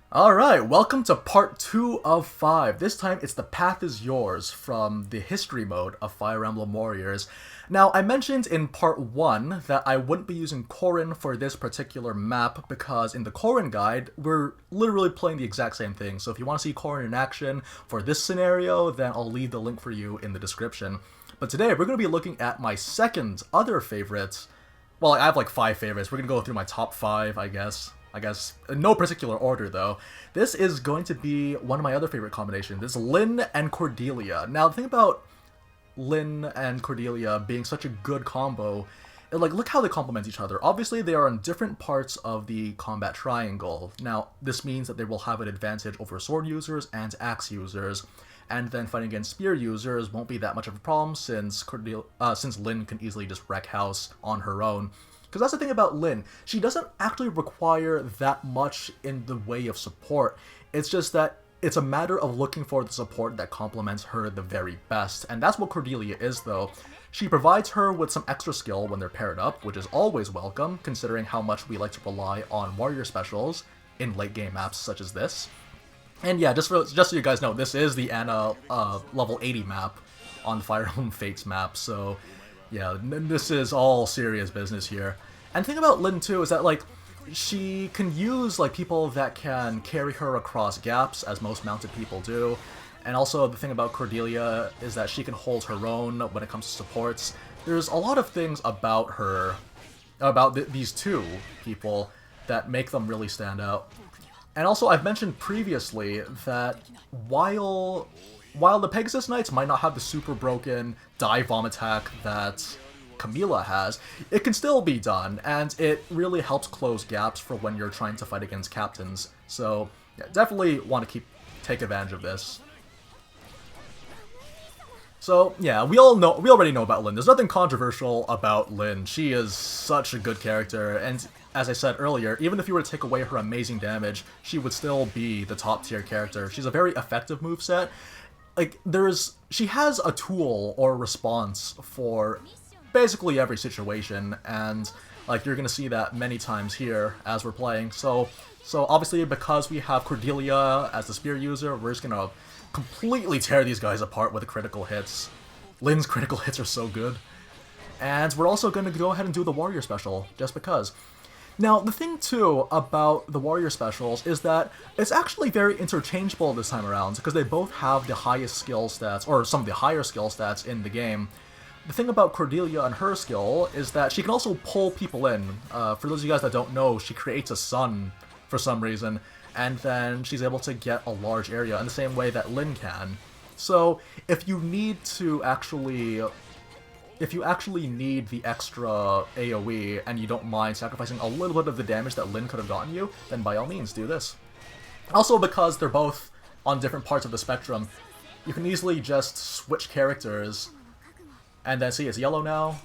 Alright, welcome to part 2 of 5. This time it's The Path is Yours from the history mode of Fire Emblem Warriors. Now, I mentioned in part 1 that I wouldn't be using Corrin for this particular map because in the Corrin guide, we're literally playing the exact same thing. So if you want to see Corrin in action for this scenario, then I'll leave the link for you in the description. But today, we're going to be looking at my second other favorite. Well, I have like 5 favorites. We're going to go through my top 5, I guess, in no particular order, though. This is going to be one of my other favorite combinations. This is Lyn and Cordelia. Now, the thing about Lyn and Cordelia being such a good combo, look how they complement each other. Obviously, they are on different parts of the combat triangle. Now, this means that they will have an advantage over sword users and axe users. And then fighting against spear users won't be that much of a problem since Lyn can easily just wreck house on her own. Because that's the thing about Lyn. She doesn't actually require that much in the way of support. It's just that it's a matter of looking for the support that complements her the very best. And that's what Cordelia is, though. She provides her with some extra skill when they're paired up, which is always welcome, considering how much we like to rely on warrior specials in late game maps such as this. And yeah, just so you guys know, this is the Anna level 80 map on the Fire Emblem Fates map, so yeah, this is all serious business here. And the thing about Lyn too is that she can use people that can carry her across gaps, as most mounted people do. And also the thing about Cordelia is that she can hold her own when it comes to supports. There's a lot of things about her, these two people, that make them really stand out. And also, I've mentioned previously that while the Pegasus Knights might not have the super broken dive bomb attack that Camilla has, it can still be done, and it really helps close gaps for when you're trying to fight against captains. So, yeah, definitely want to take advantage of this. So, yeah, we already know about Lyn. There's nothing controversial about Lyn. She is such a good character, and as I said earlier, even if you were to take away her amazing damage, she would still be the top tier character. She's a very effective moveset. She has a tool or response for basically every situation, and you're gonna see that many times here as we're playing. So obviously, because we have Cordelia as the spear user, we're just gonna completely tear these guys apart with the critical hits. Lyn's critical hits are so good. And we're also gonna go ahead and do the warrior special, just because. Now, the thing, too, about the warrior specials is that it's actually very interchangeable this time around, because they both have the highest skill stats, or some of the higher skill stats in the game. The thing about Cordelia and her skill is that she can also pull people in. For those of you guys that don't know, she creates a sun for some reason, and then she's able to get a large area in the same way that Lyn can. So, if you actually need the extra AoE and you don't mind sacrificing a little bit of the damage that Lyn could have gotten you, then by all means do this. Also, because they're both on different parts of the spectrum, you can easily just switch characters, and then see, it's yellow now,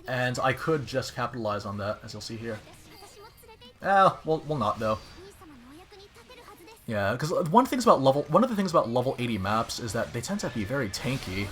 and I could just capitalize on that, as you'll see here. Well not though. Yeah, because one of the things about level 80 maps is that they tend to be very tanky.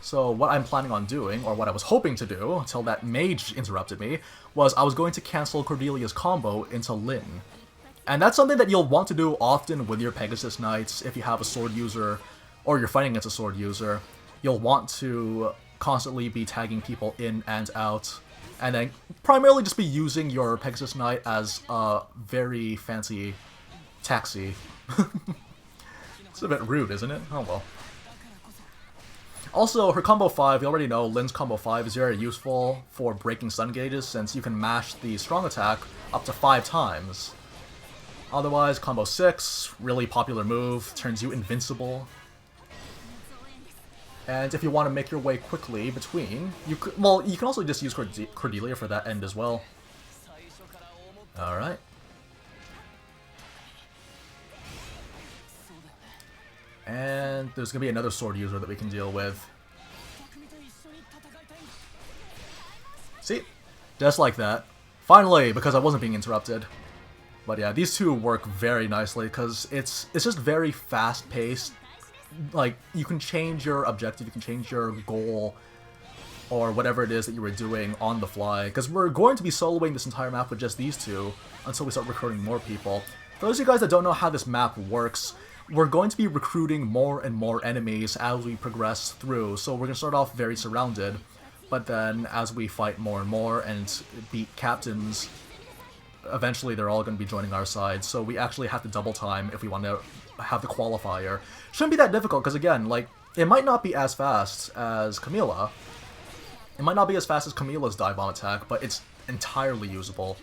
So what I'm planning on doing, or what I was hoping to do, until that mage interrupted me, was I was going to cancel Cordelia's combo into Lyn. And that's something that you'll want to do often with your Pegasus Knights if you have a sword user, or you're fighting against a sword user. You'll want to constantly be tagging people in and out, and then primarily just be using your Pegasus Knight as a very fancy taxi. It's a bit rude, isn't it? Oh well. Also, her combo 5, you already know, Lyn's combo 5 is very useful for breaking stun gauges since you can mash the strong attack up to 5 times. Otherwise, combo 6, really popular move, turns you invincible. And if you want to make your way quickly between, you can also just use Cordelia for that end as well. Alright. And there's going to be another sword user that we can deal with. See? Just like that. Finally, because I wasn't being interrupted. But yeah, these two work very nicely, because it's just very fast-paced. You can change your objective, you can change your goal, or whatever it is that you were doing on the fly. Because we're going to be soloing this entire map with just these two, until we start recruiting more people. For those of you guys that don't know how this map works, we're going to be recruiting more and more enemies as we progress through. So we're going to start off very surrounded, but then as we fight more and more and beat captains, eventually they're all going to be joining our side. So we actually have to double time if we want to have the qualifier. Shouldn't be that difficult because, again, like, it might not be as fast as Camilla. It might not be as fast as Camilla's dive bomb attack, but it's entirely usable.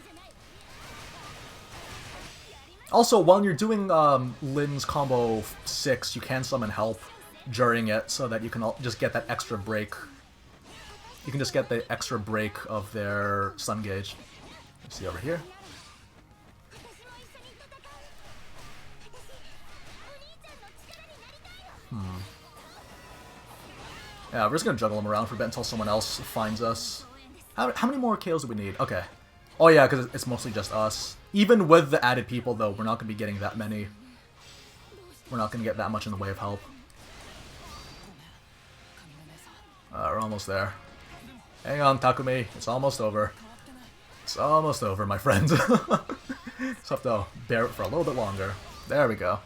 Also, while you're doing Lyn's combo 6, you can summon help during it so that you can just get that extra break. You can just get the extra break of their stun gauge. Let's see over here. Yeah, we're just gonna juggle them around for a bit until someone else finds us. How many more KOs do we need? Okay. Oh yeah, because it's mostly just us. Even with the added people, though, we're not gonna be getting that many. We're not gonna get that much in the way of help. We're almost there. Hang on, Takumi. It's almost over. It's almost over, my friend. Just have to bear it for a little bit longer. There we go.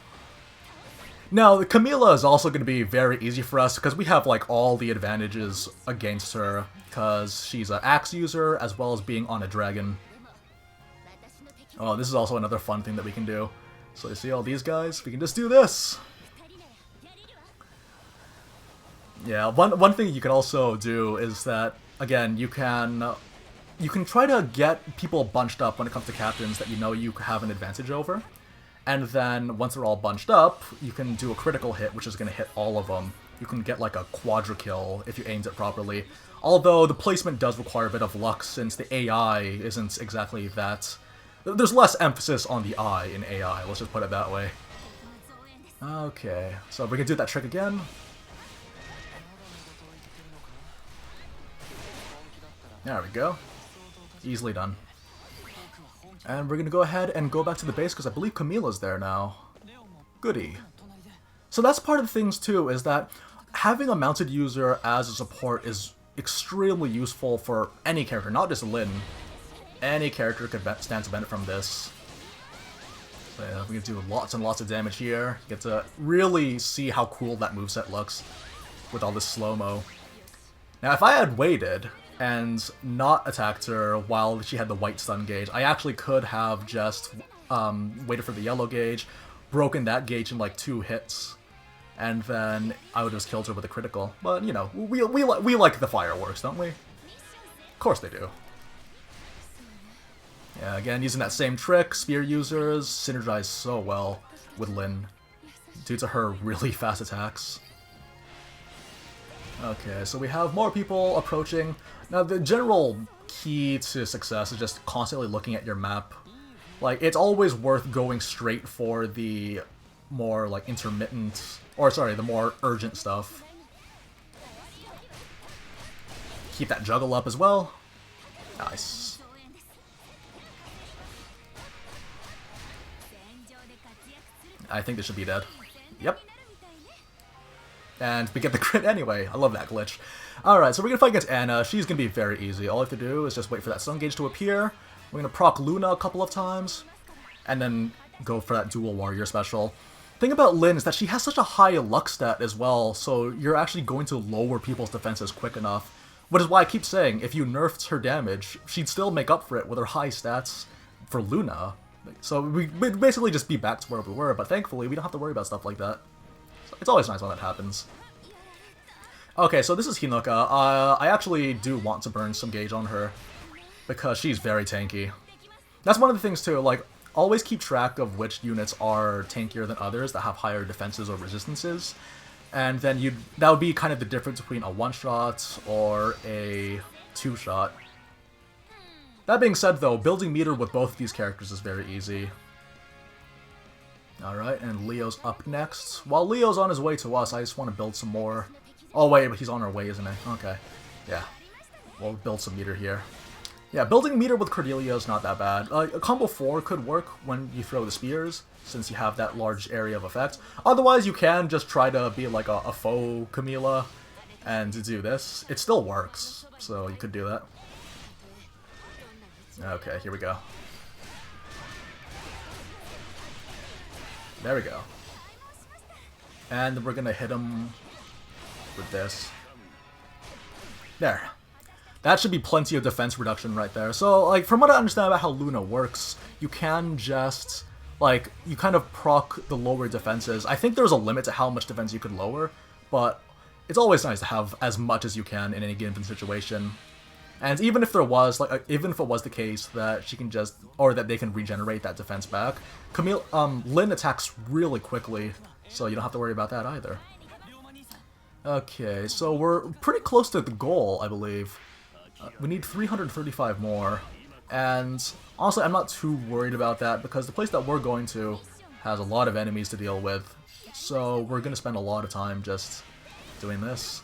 Now, Camilla is also going to be very easy for us because we have like all the advantages against her because she's an axe user as well as being on a dragon. Oh, this is also another fun thing that we can do. So you see all these guys? We can just do this! Yeah, one thing you can also do is that, again, you can try to get people bunched up when it comes to captains that you know you have an advantage over. And then, once they're all bunched up, you can do a critical hit, which is going to hit all of them. You can get like a quadra kill if you aimed it properly. Although, the placement does require a bit of luck, since the AI isn't exactly that... There's less emphasis on the eye in AI, let's just put it that way. Okay, so we can do that trick again. There we go. Easily done. And we're going to go ahead and go back to the base because I believe Camilla's there now. Goody. So that's part of the things too, is that having a mounted user as a support is extremely useful for any character, not just Lyn. Any character could stand to benefit from this. So yeah, we can do lots and lots of damage here. You get to really see how cool that moveset looks with all this slow-mo. Now if I had waited and not attacked her while she had the white stun gauge, I actually could have just waited for the yellow gauge, broken that gauge in like 2 hits, and then I would have just killed her with a critical. But, you know, we like the fireworks, don't we? Of course they do. Yeah, again, using that same trick, spear users synergize so well with Lyn due to her really fast attacks. Okay, so we have more people approaching. Now, the general key to success is just constantly looking at your map. Like, it's always worth going straight for the more, like, intermittent... Or, sorry, the more urgent stuff. Keep that juggle up as well. Nice. I think this should be dead. Yep. And we get the crit anyway. I love that glitch. Alright, so we're going to fight against Anna. She's going to be very easy. All I have to do is just wait for that stun gauge to appear. We're going to proc Luna a couple of times. And then go for that dual warrior special. The thing about Lyn is that she has such a high luck stat as well, so you're actually going to lower people's defenses quick enough. Which is why I keep saying, if you nerfed her damage, she'd still make up for it with her high stats for Luna. So we'd basically just be back to where we were, but thankfully we don't have to worry about stuff like that. So it's always nice when that happens. Okay, so this is Hinoka. I actually do want to burn some gauge on her, because she's very tanky. That's one of the things too, like, always keep track of which units are tankier than others that have higher defenses or resistances. And then that would be kind of the difference between a one-shot or a two-shot. That being said, though, building meter with both of these characters is very easy. Alright, and Leo's up next. While Leo's on his way to us, I just want to build some more. Oh wait, but he's on our way, isn't he? Okay. Yeah. We'll build some meter here. Yeah, building meter with Cordelia is not that bad. A combo 4 could work when you throw the spears, since you have that large area of effect. Otherwise, you can just try to be like a faux Camilla and do this. It still works, so you could do that. Okay, here we go. There we go. And we're gonna hit him with this. There. That should be plenty of defense reduction right there. So, like, from what I understand about how Luna works, you can just, like, you kind of proc the lower defenses. I think there's a limit to how much defense you could lower, but it's always nice to have as much as you can in any given situation. And even if there was, like, even if it was the case that she can just, or that they can regenerate that defense back, Lyn attacks really quickly, so you don't have to worry about that either. Okay, so we're pretty close to the goal, I believe. We need 335 more, and honestly, I'm not too worried about that because the place that we're going to has a lot of enemies to deal with, so we're going to spend a lot of time just doing this.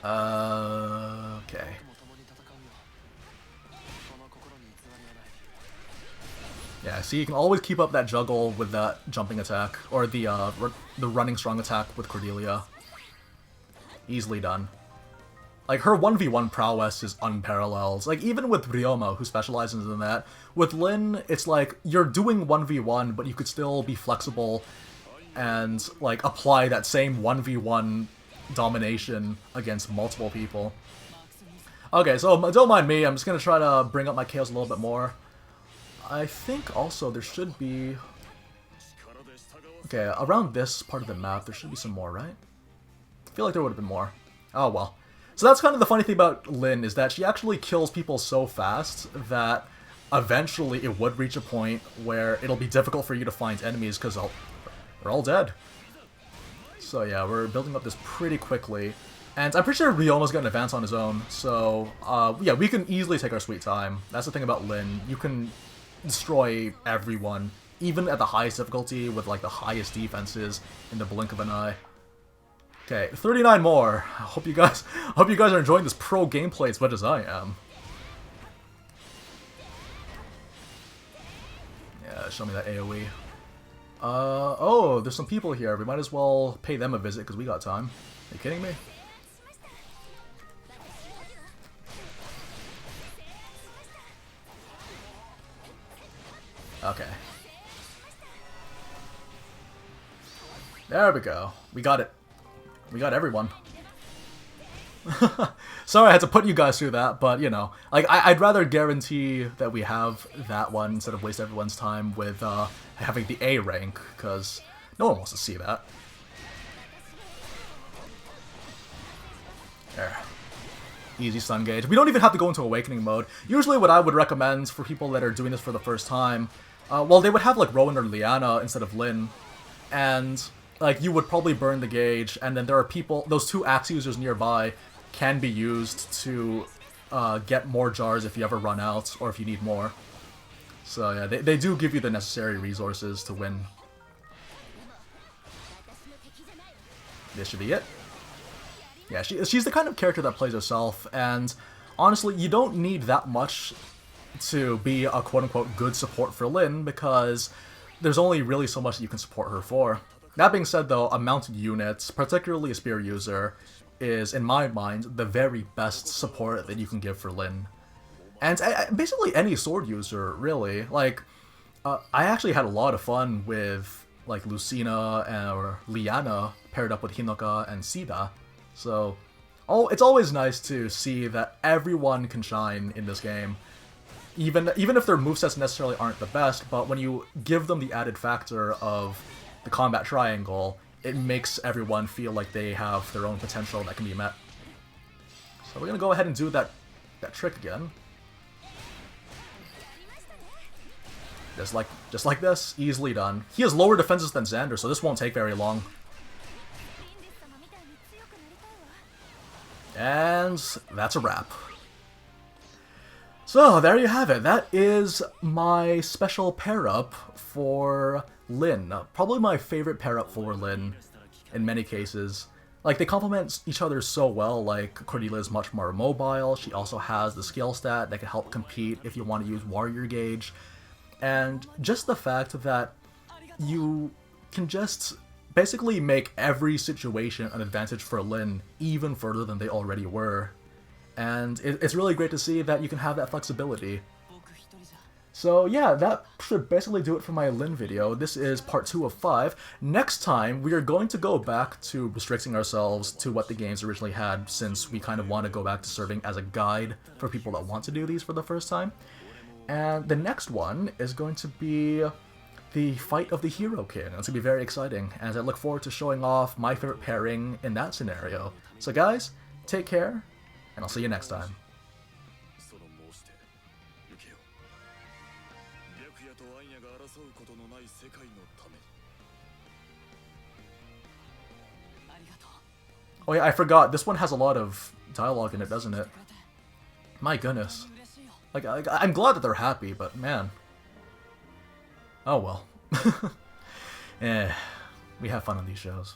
Okay. Yeah, see, you can always keep up that juggle with that jumping attack, or the running strong attack with Cordelia. Easily done. Like, her 1v1 prowess is unparalleled. Like, even with Ryoma, who specializes in that, with Lyn, it's like, you're doing 1v1, but you could still be flexible and, like, apply that same 1v1 domination against multiple people. Okay, so don't mind me, I'm just gonna try to bring up my KOs a little bit more. I think also there should be... Okay, around this part of the map, there should be some more, right? I feel like there would have been more. Oh, well. So that's kind of the funny thing about Lyn, is that she actually kills people so fast that eventually it would reach a point where it'll be difficult for you to find enemies because they're all dead. So yeah, we're building up this pretty quickly. And I'm pretty sure Ryoma's got an advance on his own, so yeah, we can easily take our sweet time. That's the thing about Lyn. You can destroy everyone, even at the highest difficulty with like the highest defenses in the blink of an eye. Okay, 39 more. I hope you guys are enjoying this pro gameplay as much as I am. Yeah, show me that AoE. Oh, there's some people here. We might as well pay them a visit because we got time. Are you kidding me? Okay. There we go. We got it. We got everyone. Sorry I had to put you guys through that, but, you know, like, I'd rather guarantee that we have that one instead of waste everyone's time with having the A rank, because no one wants to see that. There. Easy stun gauge. We don't even have to go into Awakening mode. Usually what I would recommend for people that are doing this for the first time, well, they would have, like, Rowan or Liana instead of Lyn, and... like, you would probably burn the gauge, and then there are people, those two axe users nearby can be used to get more jars if you ever run out, or if you need more. So yeah, they do give you the necessary resources to win. This should be it. Yeah, she's the kind of character that plays herself, and honestly, you don't need that much to be a quote-unquote good support for Lyn, because there's only really so much that you can support her for. That being said, though, a mounted unit, particularly a spear user, is, in my mind, the very best support that you can give for Lyn. And basically any sword user, really. Like, I actually had a lot of fun with, like, Lucina or Liana paired up with Hinoka and Sida. So, it's always nice to see that everyone can shine in this game. Even if their movesets necessarily aren't the best, but when you give them the added factor of the combat triangle, it makes everyone feel like they have their own potential that can be met. So we're gonna go ahead and do that trick again. Just like this, easily done. He has lower defenses than Xander, so this won't take very long. And that's a wrap. So there you have it. That is my special pair-up for Lyn. Probably my favorite pair-up for Lyn in many cases. Like, they complement each other so well. Like, Cordelia is much more mobile. She also has the skill stat that can help compete if you want to use Warrior Gauge. And just the fact that you can just basically make every situation an advantage for Lyn even further than they already were. And it's really great to see that you can have that flexibility. So yeah, that should basically do it for my Lyn video. This is part 2 of 5. Next time, we are going to go back to restricting ourselves to what the games originally had, since we kind of want to go back to serving as a guide for people that want to do these for the first time. And the next one is going to be the fight of the Hero King. It's going to be very exciting, as I look forward to showing off my favorite pairing in that scenario. So guys, take care, and I'll see you next time. Oh yeah, I forgot, this one has a lot of dialogue in it, doesn't it? My goodness. Like, I'm glad that they're happy, but man. Oh well. We have fun on these shows.